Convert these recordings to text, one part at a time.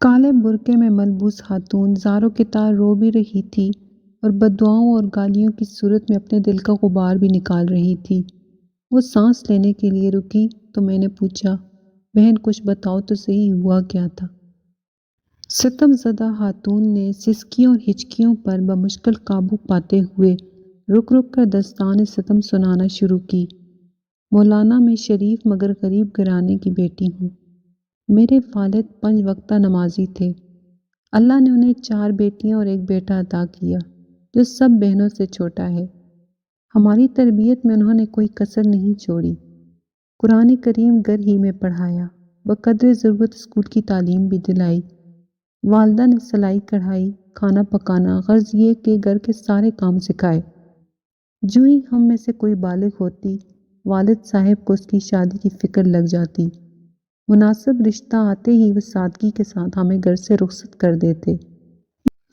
کالے برقعے میں ملبوس خاتون زاروں کے تار رو بھی رہی تھی اور بددعاؤں اور گالیوں کی صورت میں اپنے دل کا غبار بھی نکال رہی تھی۔ وہ سانس لینے کے لیے رکی تو میں نے پوچھا، بہن کچھ بتاؤ تو صحیح، ہوا کیا تھا؟ ستم زدہ خاتون نے سسکیوں اور ہچکیوں پر بمشکل قابو پاتے ہوئے رک رک کر داستان ستم سنانا شروع کی۔ مولانا میں شریف مگر غریب گھرانے کی بیٹی ہوں۔ میرے والد 5 وقتہ نمازی تھے۔ اللہ نے انہیں 4 بیٹیاں اور 1 بیٹا عطا کیا جو سب بہنوں سے چھوٹا ہے۔ ہماری تربیت میں انہوں نے کوئی کسر نہیں چھوڑی۔ قرآن کریم گھر ہی میں پڑھایا، بقدر ضرورت اسکول کی تعلیم بھی دلائی۔ والدہ نے سلائی کڑھائی، کھانا پکانا، غرض یہ کہ گھر کے سارے کام سکھائے۔ جو ہی ہم میں سے کوئی بالغ ہوتی، والد صاحب کو اس کی شادی کی فکر لگ جاتی۔ مناسب رشتہ آتے ہی وہ سادگی کے ساتھ ہمیں گھر سے رخصت کر دیتے۔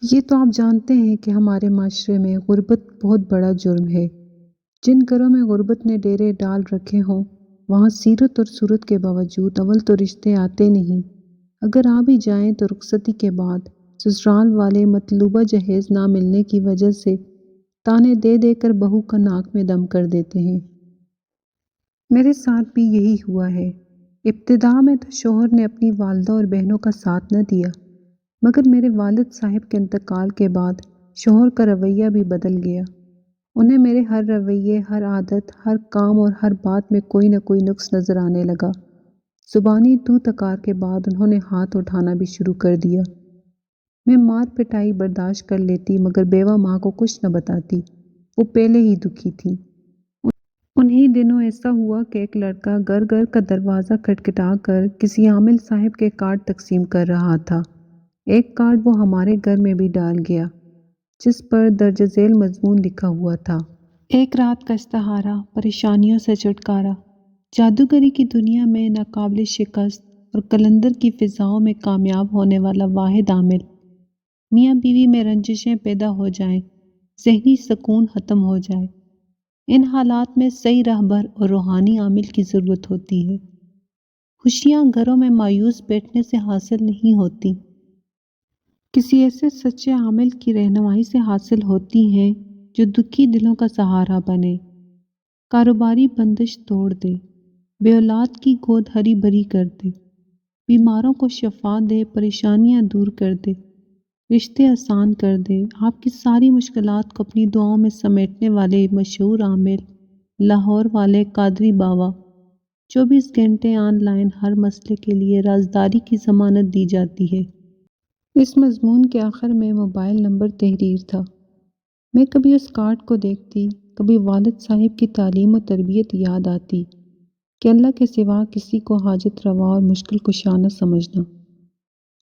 یہ تو آپ جانتے ہیں کہ ہمارے معاشرے میں غربت بہت بڑا جرم ہے۔ جن گھروں میں غربت نے ڈیرے ڈال رکھے ہوں، وہاں سیرت اور صورت کے باوجود اول تو رشتے آتے نہیں، اگر آ بھی جائیں تو رخصتی کے بعد سسرال والے مطلوبہ جہیز نہ ملنے کی وجہ سے تانے دے دے کر بہو کا ناک میں دم کر دیتے ہیں۔ میرے ساتھ بھی یہی ہوا ہے۔ ابتدا میں تو شوہر نے اپنی والدہ اور بہنوں کا ساتھ نہ دیا، مگر میرے والد صاحب کے انتقال کے بعد شوہر کا رویہ بھی بدل گیا۔ انہیں میرے ہر رویے، ہر عادت، ہر کام اور ہر بات میں کوئی نہ کوئی نقص نظر آنے لگا۔ زبانی تو تکار کے بعد انہوں نے ہاتھ اٹھانا بھی شروع کر دیا۔ میں مار پٹائی برداشت کر لیتی مگر بیوہ ماں کو کچھ نہ بتاتی، وہ پہلے ہی دکھی تھی۔ انہی دنوں ایسا ہوا کہ ایک لڑکا گھر گھر کا دروازہ کھٹکھٹا کر کسی عامل صاحب کے کارڈ تقسیم کر رہا تھا۔ ایک کارڈ وہ ہمارے گھر میں بھی ڈال گیا جس پر درج ذیل مضمون لکھا ہوا تھا: ایک رات کا استخارہ، پریشانیوں سے چھٹکارا۔ جادوگری کی دنیا میں ناقابل شکست اور قلندر کی فضاؤں میں کامیاب ہونے والا واحد عامل۔ میاں بیوی میں رنجشیں پیدا ہو جائیں، ذہنی سکون ختم ہو جائے، ان حالات میں صحیح رہبر اور روحانی عامل کی ضرورت ہوتی ہے۔ خوشیاں گھروں میں مایوس بیٹھنے سے حاصل نہیں ہوتی، کسی ایسے سچے عامل کی رہنمائی سے حاصل ہوتی ہیں جو دکھی دلوں کا سہارا بنے، کاروباری بندش توڑ دے، بے اولاد کی گود ہری بھری کر دے، بیماروں کو شفا دے، پریشانیاں دور کر دے، رشتے آسان کر دے۔ آپ کی ساری مشکلات کو اپنی دعاؤں میں سمیٹنے والے مشہور عامل، لاہور والے قادری بابا۔ 24 گھنٹے آن لائن ہر مسئلے کے لیے رازداری کی ضمانت دی جاتی ہے۔ اس مضمون کے آخر میں موبائل نمبر تحریر تھا۔ میں کبھی اس کارڈ کو دیکھتی، کبھی والد صاحب کی تعلیم و تربیت یاد آتی کہ اللہ کے سوا کسی کو حاجت روا اور مشکل کشا نہ سمجھنا۔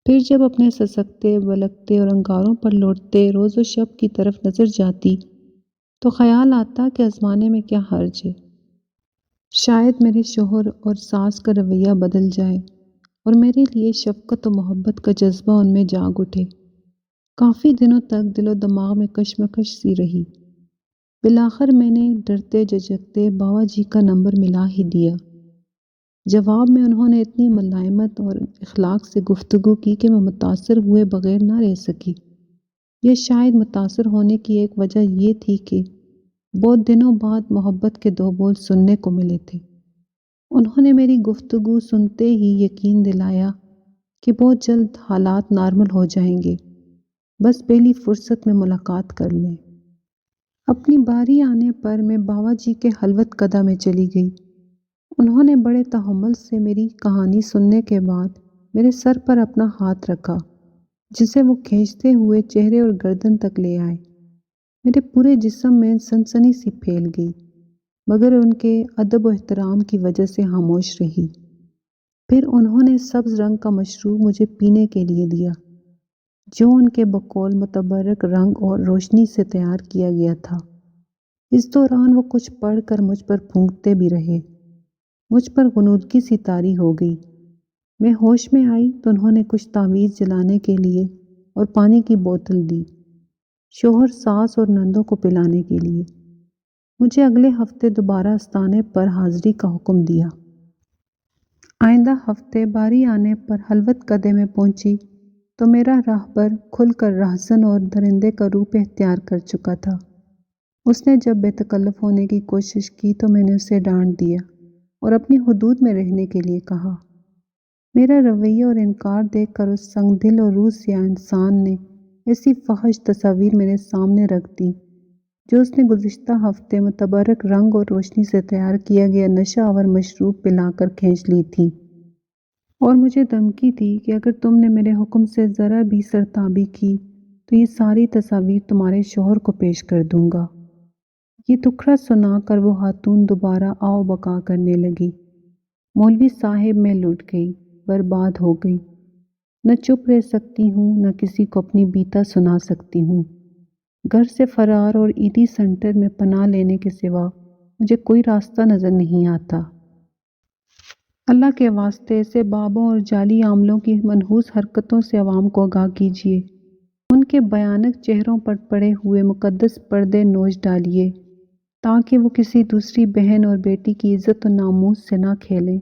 پھر جب اپنے سسکتے، بلکتے اور انگاروں پر لوٹتے روز و شب کی طرف نظر جاتی تو خیال آتا کہ آزمانے میں کیا حرج ہے۔ شاید میرے شوہر اور ساس کا رویہ بدل جائے اور میرے لیے شفقت و محبت کا جذبہ ان میں جاگ اٹھے۔ کافی دنوں تک دل و دماغ میں کشمکش سی رہی۔ بالآخر میں نے ڈرتے جھجکتے بابا جی کا نمبر ملا ہی دیا۔ جواب میں انہوں نے اتنی ملائمت اور اخلاق سے گفتگو کی کہ میں متاثر ہوئے بغیر نہ رہ سکی، یا شاید متاثر ہونے کی ایک وجہ یہ تھی کہ بہت دنوں بعد محبت کے 2 بول سننے کو ملے تھے۔ انہوں نے میری گفتگو سنتے ہی یقین دلایا کہ بہت جلد حالات نارمل ہو جائیں گے، بس پہلی فرصت میں ملاقات کر لیں۔ اپنی باری آنے پر میں بابا جی کے خلوت قدہ میں چلی گئی۔ انہوں نے بڑے تحمل سے میری کہانی سننے کے بعد میرے سر پر اپنا ہاتھ رکھا، جسے وہ کھینچتے ہوئے چہرے اور گردن تک لے آئے۔ میرے پورے جسم میں سنسنی سی پھیل گئی، مگر ان کے ادب و احترام کی وجہ سے خاموش رہی۔ پھر انہوں نے سبز رنگ کا مشروب مجھے پینے کے لیے دیا، جو ان کے بقول متبرک رنگ اور روشنی سے تیار کیا گیا تھا۔ اس دوران وہ کچھ پڑھ کر مجھ پر پھونکتے بھی رہے۔ مجھ پر غنودگی سی طاری ہو گئی۔ میں ہوش میں آئی تو انہوں نے کچھ تعویذ جلانے کے لیے اور پانی کی بوتل دی، شوہر، ساس اور نندوں کو پلانے کے لیے۔ مجھے اگلے ہفتے دوبارہ استانے پر حاضری کا حکم دیا۔ آئندہ ہفتے باری آنے پر خلوت قدہ میں پہنچی تو میرا راہبر کھل کر رہزن اور درندے کا روپ اختیار کر چکا تھا۔ اس نے جب بے تکلف ہونے کی کوشش کی تو میں نے اسے ڈانٹ دیا اور اپنی حدود میں رہنے کے لیے کہا۔ میرا رویہ اور انکار دیکھ کر اس سنگ دل اور روح سیاہ انسان نے ایسی فحش تصاویر میرے سامنے رکھ دی جو اس نے گزشتہ ہفتے متبرک رنگ اور روشنی سے تیار کیا گیا نشہ آور مشروب پلا کر کھینچ لی تھی، اور مجھے دھمکی دی کہ اگر تم نے میرے حکم سے ذرا بھی سرتابی کی تو یہ ساری تصاویر تمہارے شوہر کو پیش کر دوں گا۔ یہ دکھڑا سنا کر وہ خاتون دوبارہ آؤ بکا کرنے لگی۔ مولوی صاحب میں لٹ گئی، برباد ہو گئی۔ نہ چپ رہ سکتی ہوں، نہ کسی کو اپنی بیتا سنا سکتی ہوں۔ گھر سے فرار اور ایدی سینٹر میں پناہ لینے کے سوا مجھے کوئی راستہ نظر نہیں آتا۔ اللہ کے واسطے ایسے بابوں اور جعلی عاملوں کی منحوس حرکتوں سے عوام کو آگاہ کیجیے۔ ان کے بھیانک چہروں پر پڑے ہوئے مقدس پردے نوچ ڈالیے تاکہ وہ کسی دوسری بہن اور بیٹی کی عزت و ناموس سے نہ کھیلیں۔